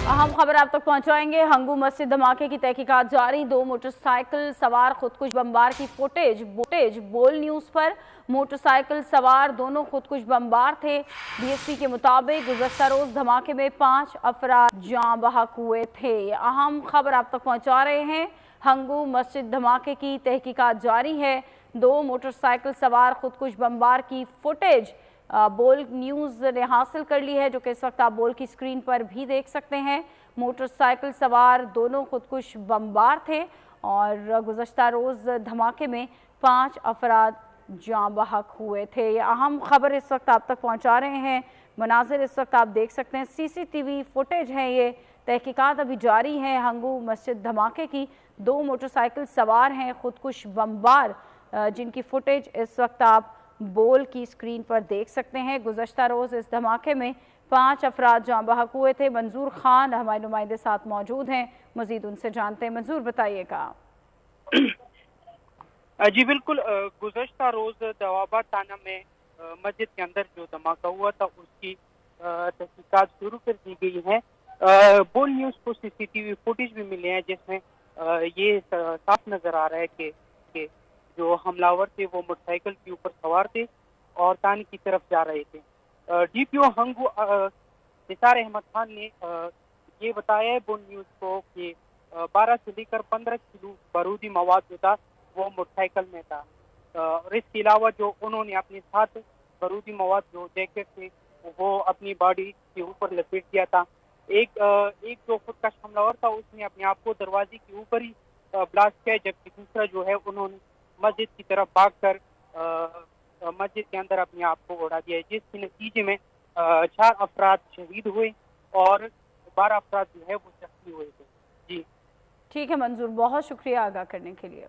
अहम खबर आप तक पहुंचाएंगे। हंगू मस्जिद धमाके की तहकीकात जारी। 2 मोटरसाइकिल सवार खुदकुश बमबार की फुटेज बोल न्यूज पर। मोटरसाइकिल सवार दोनों खुदकुश बमबार थे। डीएसपी के मुताबिक गुज़श्ता रोज धमाके में 5 अफराद जाँ बहक हुए थे। अहम खबर आप तक पहुंचा रहे हैं। हंगू मस्जिद धमाके की तहकीकात जारी है। 2 मोटरसाइकिल सवार खुदकुश बमबार की फुटेज बोल न्यूज़ ने हासिल कर ली है, जो कि इस वक्त आप बोल की स्क्रीन पर भी देख सकते हैं। मोटरसाइकिल सवार दोनों खुदकुश बमबार थे और गुज़श्ता रोज़ धमाके में 5 अफराद जाँ बहक हुए थे। ये अहम खबर इस वक्त आप तक पहुंचा रहे हैं। मनाजिर इस वक्त आप देख सकते हैं, सीसीटीवी फुटेज है ये। तहकीकात अभी जारी है हंगू मस्जिद धमाके की। 2 मोटरसाइकिल सवार हैं खुदकुश बमबार, जिनकी फुटेज इस वक्त आप बोल की स्क्रीन पर देख सकते हैं। गुज़श्ता रोज़ इस धमाके में 5 अफराद जाँ बहक हुए थे। मंजूर खान हमारे नुमाइंदे साथ मौजूद हैं, मजीद उनसे जानते हैं। मंजूर, बताइएगा। जी बिल्कुल, गुज़श्ता रोज दवाबाद थाना में मस्जिद के अंदर जो धमाका हुआ था उसकी तहकीकात शुरू कर दी गई है। बोल न्यूज को सीसीटीवी फुटेज भी मिले हैं जिसमें ये साफ नजर आ रहा है कि जो हमलावर थे वो मोटरसाइकिल के ऊपर सवार थे और थाने की तरफ जा रहे थे। डीपीओ हंगू निसार अहमद खान ने ये बताया है बोल न्यूज को कि 12 से लेकर 15 किलो बारूदी मवाद जो था वो मोटरसाइकिल में था। और इसके अलावा जो उन्होंने अपने साथ बारूदी मवाद जो जैकेट थे वो अपनी बॉडी के ऊपर लपेट दिया था। एक जो खुदकश हमलावर था उसने अपने आप को दरवाजे के ऊपर ही ब्लास्ट किया, जबकि दूसरा जो है उन्होंने मस्जिद की तरफ भागकर मस्जिद के अंदर अपने आप को उड़ा दिया, जिसके नतीजे में 4 अफराद शहीद हुए और 12 अफराद जो है वो जख्मी हुए थे। जी ठीक है मंजूर, बहुत शुक्रिया आगाह करने के लिए।